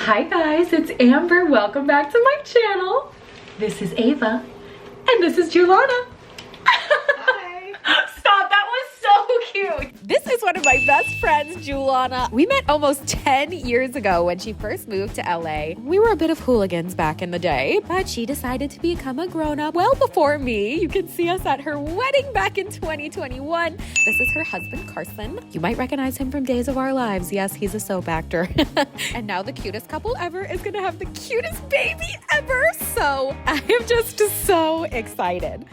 Hi guys, it's Amber. Welcome back to my channel. This is Ava, and this is Julana. Hi. Stop, that was so cute. This is one of my best friends, Julana. We met almost 10 years ago when she first moved to LA. We were a bit of hooligans back in the day, but she decided to become a grown-up well before me. You can see us at her wedding back in 2021. This is her husband, Carson. You might recognize him from Days of Our Lives. Yes, he's a soap actor. And now the cutest couple ever is gonna have the cutest baby ever. So I am just so excited.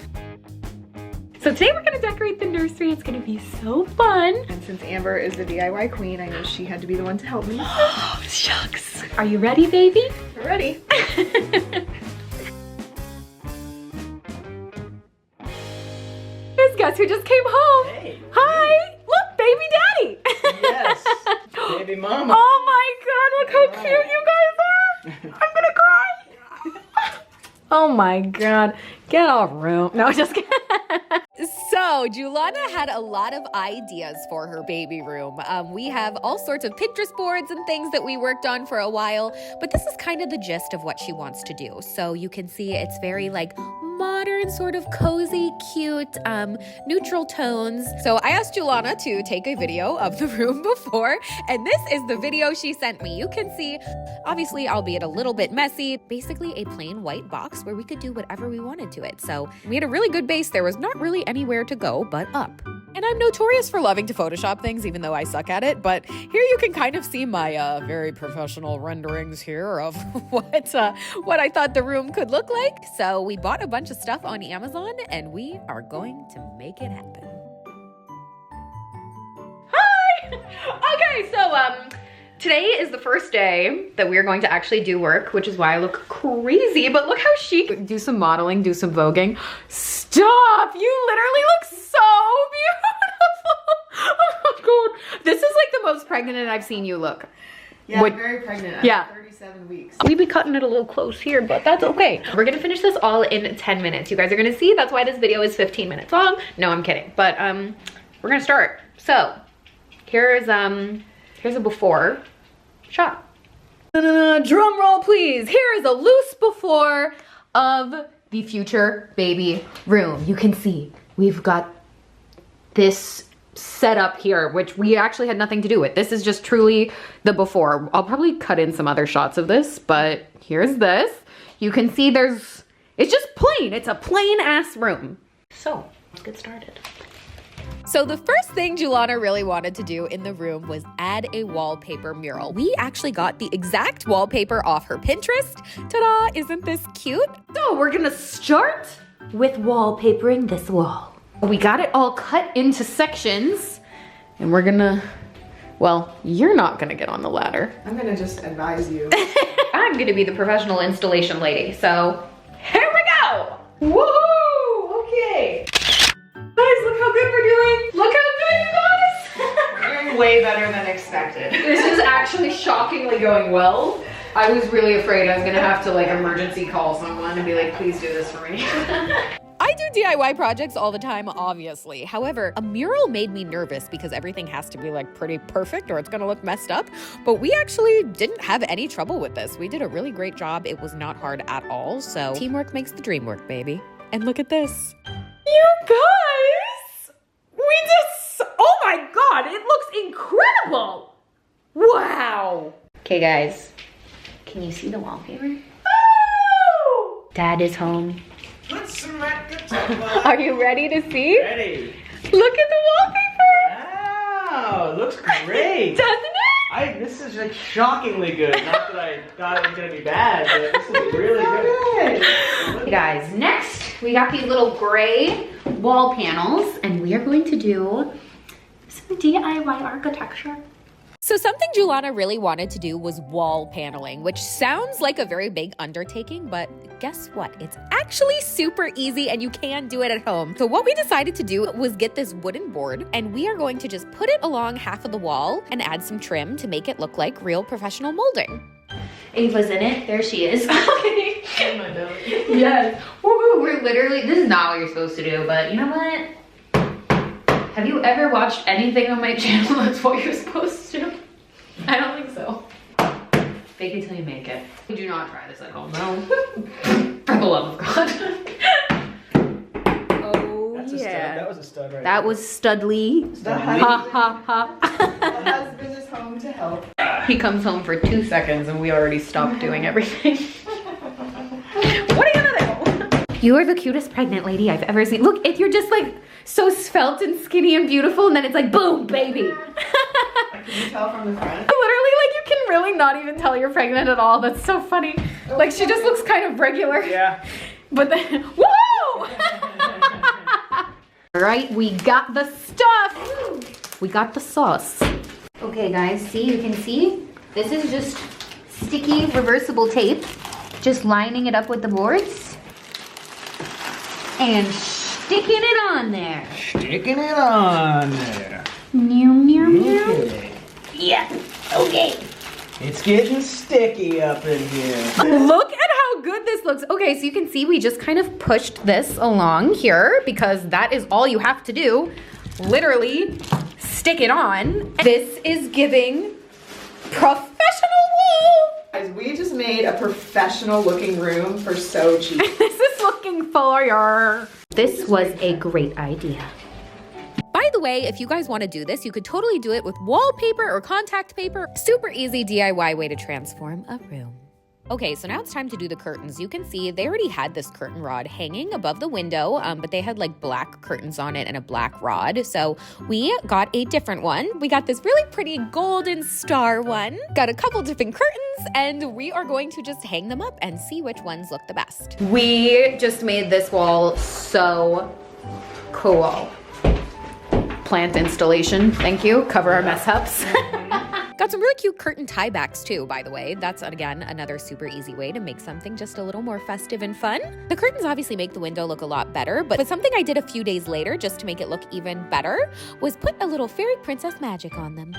So today we're gonna decorate the nursery. It's gonna be so fun. And since Amber is the DIY queen, I know she had to be the one to help me. Oh, shucks. Are you ready, baby? We're ready. Guess who just came home? Hey. Hi! Look, baby daddy! Yes. Baby mama. Oh my god, look how cute you guys are! I'm gonna cry! Oh my god. Get off room. No, just kidding. So, Julana had a lot of ideas for her baby room. We have all sorts of Pinterest boards and things that we worked on for a while, but this is kind of the gist of what she wants to do. So you can see it's very like modern, sort of cozy, cute, neutral tones. So I asked Julana to take a video of the room before, and this is the video she sent me. You can see, obviously, albeit a little bit messy, basically a plain white box where we could do whatever we wanted to it. So we had a really good base. There was not really anywhere to go but up. And I'm notorious for loving to Photoshop things, even though I suck at it. But here you can kind of see my very professional renderings here of what I thought the room could look like. So we bought a bunch of stuff on Amazon, and we are going to make it happen. Hi! Okay, so today is the first day that we're going to actually do work, which is why I look crazy, but look how chic. Do some modeling, do some voguing. Stop! You literally look so beautiful! Oh my god. This is like the most pregnant I've seen you look. Yeah, What- I'm very pregnant. I'm Yeah. 37 weeks. We've been cutting it a little close here, but that's okay. We're gonna finish this all in 10 minutes. You guys are gonna see, that's why this video is 15 minutes long. No, I'm kidding, but we're gonna start. So, here's a before shot. Drum roll, please. Here is a loose before of the future baby room. You can see we've got this setup here, which we actually had nothing to do with. This is just truly the before. I'll probably cut in some other shots of this, but here's this. You can see it's just plain. It's a plain ass room. So let's get started. So the first thing Julana really wanted to do in the room was add a wallpaper mural. We actually got the exact wallpaper off her Pinterest. Ta-da! Isn't this cute? So we're gonna start with wallpapering this wall. We got it all cut into sections, and we're gonna, well, you're not gonna get on the ladder. I'm gonna just advise you. I'm gonna be the professional installation lady, so here we go! Woohoo! Okay. Guys, look how good we're doing. Look how good, you guys. We're doing way better than expected. This is actually shockingly going well. I was really afraid I was gonna have to like emergency call someone and be like, please do this for me. I do DIY projects all the time, obviously. However, a mural made me nervous because everything has to be like pretty perfect or it's gonna look messed up. But we actually didn't have any trouble with this. We did a really great job. It was not hard at all. So teamwork makes the dream work, baby. And look at this. You guys, oh my god, it looks incredible. Wow. Okay guys, can you see the wallpaper? Oh! Dad is home. Let's smack the top Are you ready to see? Ready. Look at the wallpaper. Wow, looks great. Doesn't it? This is like shockingly good. Not that I thought it was gonna be bad, but this is really good. Hey guys, next we got these little gray wall panels, and we are going to do some DIY architecture. So something Julana really wanted to do was wall paneling, which sounds like a very big undertaking, but guess what? It's actually super easy and you can do it at home. So what we decided to do was get this wooden board, and we are going to just put it along half of the wall and add some trim to make it look like real professional molding. Ava's in it. There she is. Okay. Oh my God. Yes. Woo-hoo. We're literally, this is not what you're supposed to do, but you know what? Have you ever watched anything on my channel that's what you're supposed to? I don't think so. Fake it till you make it. Do not try this at home, no. For the love of God. Oh, That's a stud. That was a stud right That there. was Studley. The Ha ha ha. husband is home to help. He comes home for 2 seconds and we already stopped doing everything. What are you gonna do? You are the cutest pregnant lady I've ever seen. Look, if you're just like so svelte and skinny and beautiful, and then it's like, boom, baby. Can you tell from the front? Literally, like, you can really not even tell you're pregnant at all. That's so funny. Like, she just looks kind of regular. Yeah. But then, whoa! All right, we got the stuff. We got the sauce. Okay, guys, see, you can see? This is just sticky reversible tape. Just lining it up with the boards. And sticking it on there. Sticking it on there. Meow, meow, meow. Okay. Yeah, okay. It's getting sticky up in here. Look at how good this looks. Okay, so you can see we just kind of pushed this along here because that is all you have to do. Literally stick it on. This is giving professional wool. Guys, we just made a professional looking room for so cheap. This is looking for your... This was a great idea. By the way, if you guys want to do this, you could totally do it with wallpaper or contact paper. Super easy DIY way to transform a room. Okay, so now it's time to do the curtains. You can see they already had this curtain rod hanging above the window, but they had like black curtains on it and a black rod. So we got a different one. We got this really pretty golden star one. Got a couple different curtains, and we are going to just hang them up and see which ones look the best. We just made this wall so cool. Plant installation, thank you. Cover our mess ups. Got some really cute curtain tiebacks too, by the way. That's, again, another super easy way to make something just a little more festive and fun. The curtains obviously make the window look a lot better, but something I did a few days later just to make it look even better was put a little fairy princess magic on them.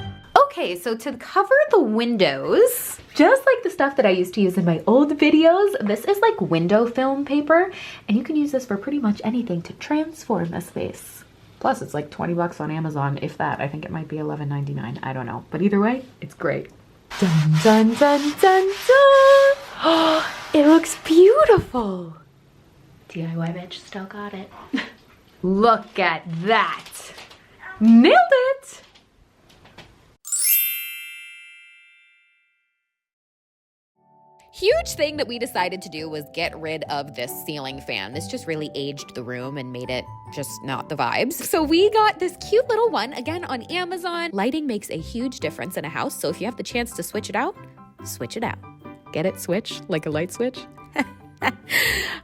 Okay, so to cover the windows, just like the stuff that I used to use in my old videos, this is like window film paper, and you can use this for pretty much anything to transform a space. Plus, it's like 20 bucks on Amazon, if that. I think it might be $11.99. I don't know. But either way, it's great. Dun, dun, dun, dun, dun. Oh, it looks beautiful. DIY bitch still got it. Look at that. Nailed it. Huge thing that we decided to do was get rid of this ceiling fan. This just really aged the room and made it just not the vibes. So we got this cute little one, again, on Amazon. Lighting makes a huge difference in a house, so if you have the chance to switch it out, switch it out. Get it switch, like a light switch?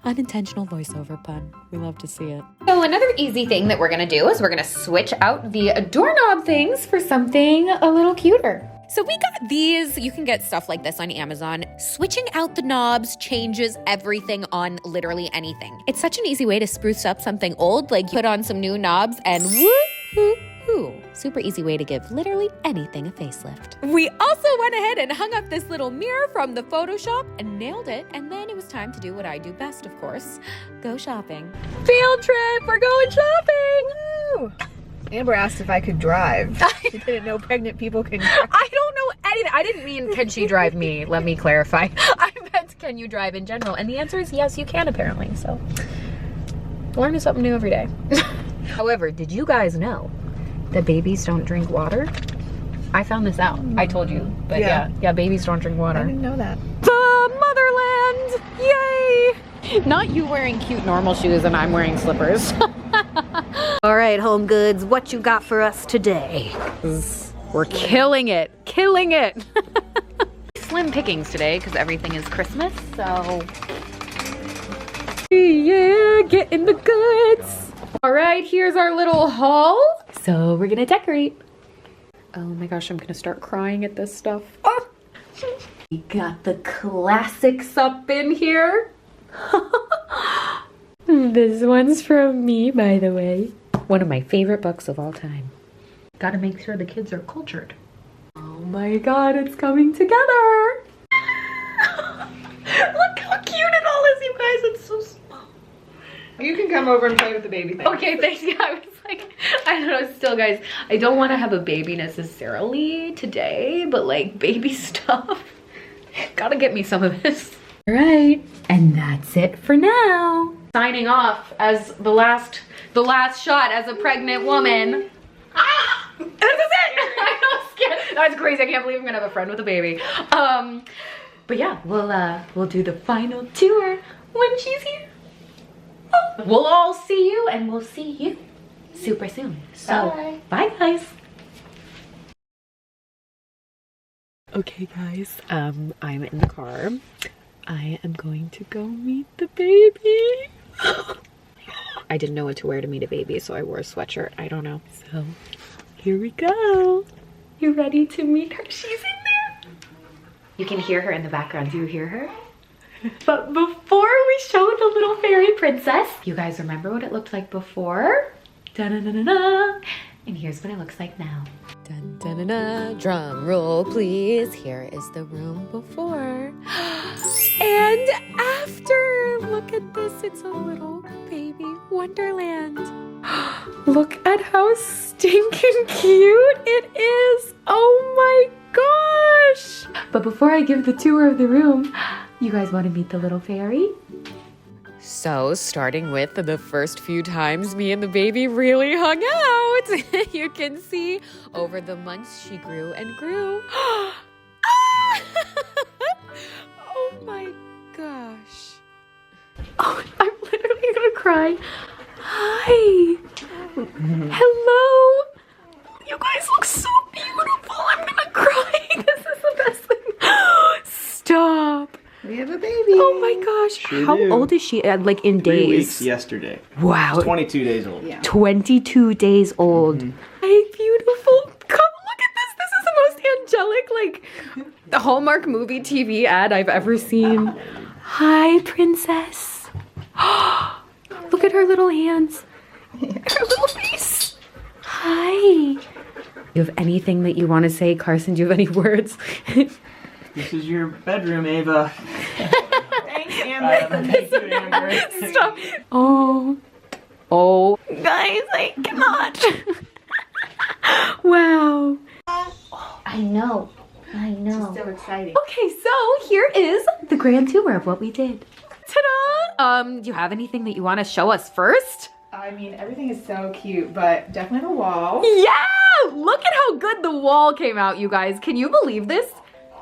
Unintentional voiceover pun. We love to see it. So another easy thing that we're gonna do is we're gonna switch out the doorknob things for something a little cuter. So we got these. You can get stuff like this on Amazon. Switching out the knobs changes everything on literally anything. It's such an easy way to spruce up something old, like put on some new knobs and woo-hoo-hoo. Super easy way to give literally anything a facelift. We also went ahead and hung up this little mirror from the Photoshop and nailed it. And then it was time to do what I do best, of course, go shopping. Field trip, we're going shopping. Woo! Amber asked if I could drive. She didn't know pregnant people can drive. I don't know anything. I didn't mean, can she drive me? Let me clarify. I meant, can you drive in general? And the answer is yes, you can apparently. So, learning something new every day. However, did you guys know that babies don't drink water? I found this out. I told you. But yeah, babies don't drink water. I didn't know that. The motherland! Yay! Not you wearing cute normal shoes and I'm wearing slippers. All right, home goods, what you got for us today? We're killing it, killing it. Slim pickings today because everything is Christmas, so. Yeah, getting the goods. All right, here's our little haul. So we're gonna decorate. Oh my gosh, I'm gonna start crying at this stuff. Oh. We got the classics up in here. This one's from me, by the way. One of my favorite books of all time. Gotta make sure the kids are cultured. Oh my god, it's coming together! Look how cute it all is, you guys. It's so small. You can come over and play with the baby thing. Okay, thanks. Yeah, I was like, I don't know, still guys, I don't want to have a baby necessarily today, but like baby stuff Gotta get me some of this. All right, and that's it for now. Signing off as the last shot as a pregnant woman. Ah! This is it! I'm so scared. That's crazy. I can't believe I'm gonna have a friend with a baby. But yeah, we'll do the final tour when she's here. Oh. We'll all see you, and we'll see you super soon. So, bye guys. Okay guys, I'm in the car. I am going to go meet the baby. I didn't know what to wear to meet a baby, so I wore a sweatshirt. I don't know. So here we go. You ready to meet her? She's in there. You can hear her in the background. Do you hear her? But before we show the little fairy princess, you guys remember what it looked like before? Da-da-da-da-da. And here's what it looks like now. Dun, dun, dun, dun. Drum roll, please. Here is the room before and after. Look at this. It's a little baby wonderland. Look at how stinking cute it is. Oh my gosh. But before I give the tour of the room, you guys want to meet the little fairy? So, starting with the first few times me and the baby really hung out, you can see over the months she grew and grew. Oh my gosh. Oh, I'm literally gonna cry. Hi. Hello. You guys look so beautiful. I'm gonna cry. This is the best thing. Stop. We have a baby. Oh my gosh. Sure How do. old is she? Like in 3 days? weeks yesterday. Wow. She's 22 days old. Yeah. 22 days old. Hi, beautiful. Come look at this. This is the most angelic, like, the Hallmark movie TV ad I've ever seen. Hi, princess. Look at her little hands. Her little face. Hi. You have anything that you want to say, Carson? Do you have any words? This is your bedroom, Ava. Thanks, Amber. Thank you, Amber. Stop. Oh, guys, I cannot. Wow. I know. So exciting. Okay, so here is the grand tour of what we did. Ta-da! Do you have anything that you want to show us first? I mean, everything is so cute, but definitely the wall. Yeah! Look at how good the wall came out, you guys. Can you believe this?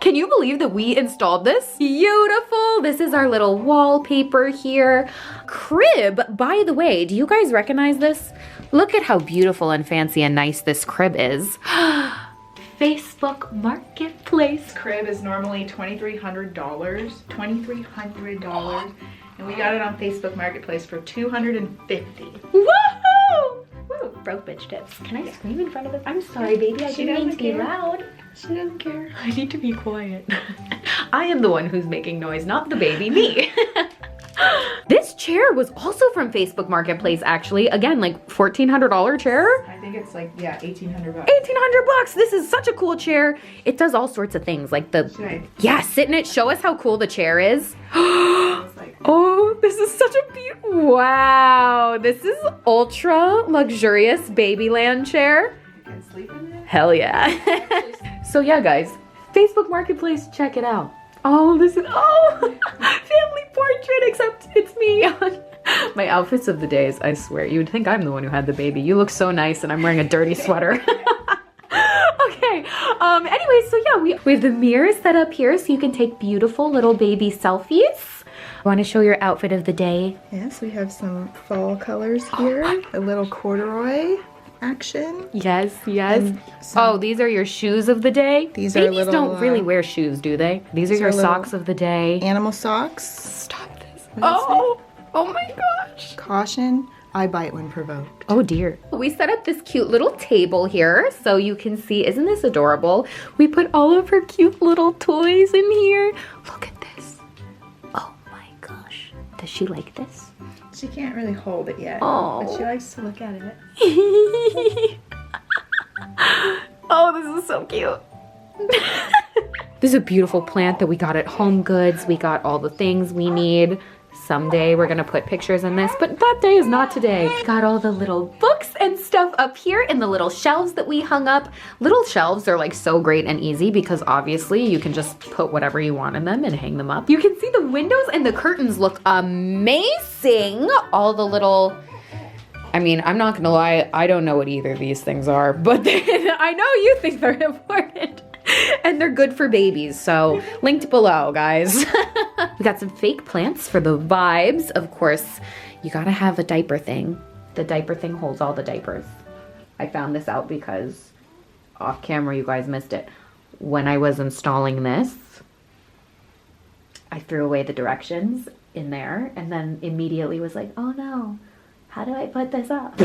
Can you believe that we installed this? Beautiful. This is our little wallpaper here. Crib, by the way, do you guys recognize this? Look at how beautiful and fancy and nice this crib is. Facebook Marketplace. Crib is normally $2,300. $2,300. And we got it on Facebook Marketplace for $250. Woohoo! Woo, broke bitch tips. Can I scream in front of this? I'm sorry, baby. I She didn't mean to doesn't be care. loud. She doesn't care. I need to be quiet. I am the one who's making noise, not the baby, me. This chair was also from Facebook Marketplace, actually. Again, like $1,400 chair. I think it's like, yeah, $1,800. $1,800. This is such a cool chair. It does all sorts of things, like the yeah. Sit in it. Show us how cool the chair is. It's like, Oh, this is such a beautiful. Wow, this is ultra luxurious Babyland chair. you can sleep in it. Hell yeah. So yeah, guys, Facebook Marketplace, check it out. Oh, this is, family portrait, except it's me on my outfits of the days. I swear, you would think I'm the one who had the baby. You look so nice and I'm wearing a dirty sweater. Okay, anyway, so yeah, we have the mirror set up here so you can take beautiful little baby selfies. Want to show your outfit of the day? Yes, we have some fall colors here. A little corduroy action. Yes, yes. And Oh, these are your shoes of the day? These are Babies little, don't really wear shoes, do they? These are these your are little socks of the day. Animal socks. Stop this. What does it Oh my gosh. Caution, I bite when provoked. Oh dear. We set up this cute little table here so you can see, isn't this adorable? We put all of her cute little toys in here. Look at this. Oh my gosh. Does she like this? She can't really hold it yet, Oh. but she likes to look at it. Oh, this is so cute. This is a beautiful plant that we got at Home Goods. We got all the things we need. Someday we're gonna put pictures in this, but that day is not today. Got all the little books and stuff up here in the little shelves that we hung up. Little shelves are like so great and easy because obviously you can just put whatever you want in them and hang them up. You can see the windows and the curtains look amazing. All the little, I mean, I'm not gonna lie, I don't know what either of these things are, but I know you think they're important. And they're good for babies, so linked below, guys. We got some fake plants for the vibes. Of course, you gotta have a diaper thing. The diaper thing holds all the diapers. I found this out because off camera you guys missed it. When I was installing this, I threw away the directions in there and then immediately was like, oh no, how do I put this up?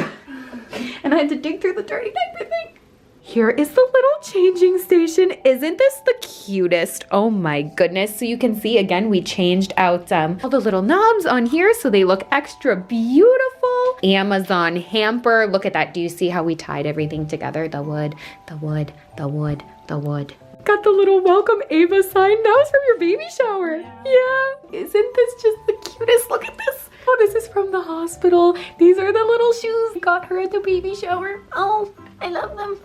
And I had to dig through the dirty diaper thing. Here is the little changing station. Isn't this the cutest? Oh my goodness. So you can see, again, we changed out all the little knobs on here so they look extra beautiful. Amazon hamper. Look at that. Do you see how we tied everything together? The wood, the wood, the wood, the wood. Got the little welcome Ava sign. That was from your baby shower. Yeah. Isn't this just the cutest? Look at this. Oh, this is from the hospital. These are the little shoes. Got her at the baby shower. Oh, I love them.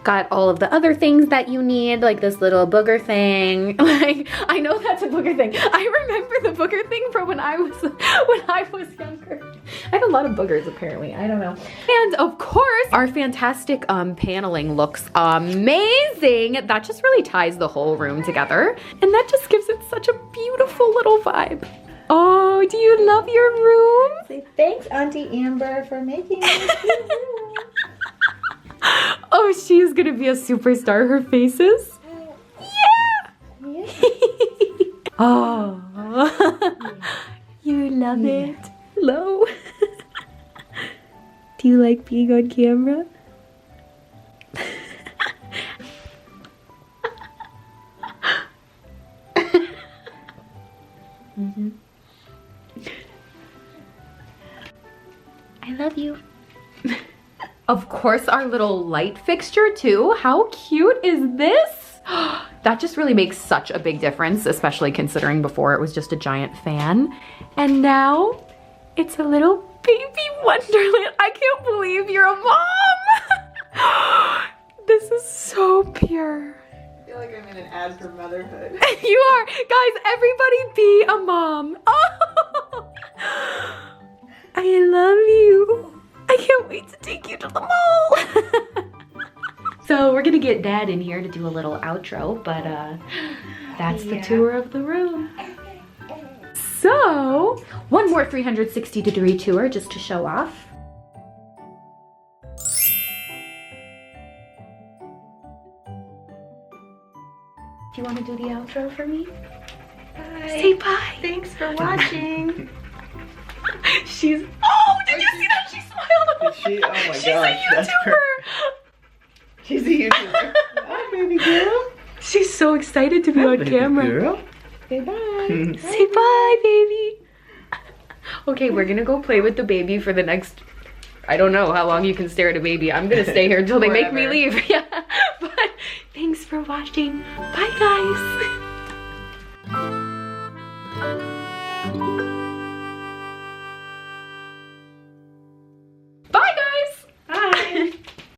Got all of the other things that you need, like this little booger thing. Like, I know that's a booger thing. I remember the booger thing from when I was younger. I have a lot of boogers apparently. I don't know. And of course, our fantastic paneling looks amazing. That just really ties the whole room together. And that just gives it such a beautiful little vibe. Oh, do you love your room? Say thanks, Auntie Amber, for making this cute room. Oh, she is gonna be a superstar. Her faces. Yeah. Oh, you love it. Hello. Do you like being on camera? Mm-hmm. I love you. Of course, our little light fixture too. How cute is this? That just really makes such a big difference, especially considering before it was just a giant fan. And now it's a little baby wonderland. I can't believe you're a mom. This is so pure. I feel like I'm in an ad for motherhood. You are. Guys, everybody be a mom. Oh, I love you. I can't wait to take you to the mall. So we're gonna get Dad in here to do a little outro, but that's the tour of the room. So, one more 360-degree tour just to show off. Do you want to do the outro for me? Bye. Say bye. Thanks for watching. She's, oh, did you see that? She smiled. Did she? Oh my She's gosh, a that's YouTuber. She's a YouTuber. Hi, baby girl. She's so excited to be on Baby camera. girl. Say bye. Say bye, baby. Okay, we're gonna go play with the baby for the next, I don't know how long you can stare at a baby. I'm gonna stay here until they make me leave. Yeah. But thanks for watching. Bye, guys.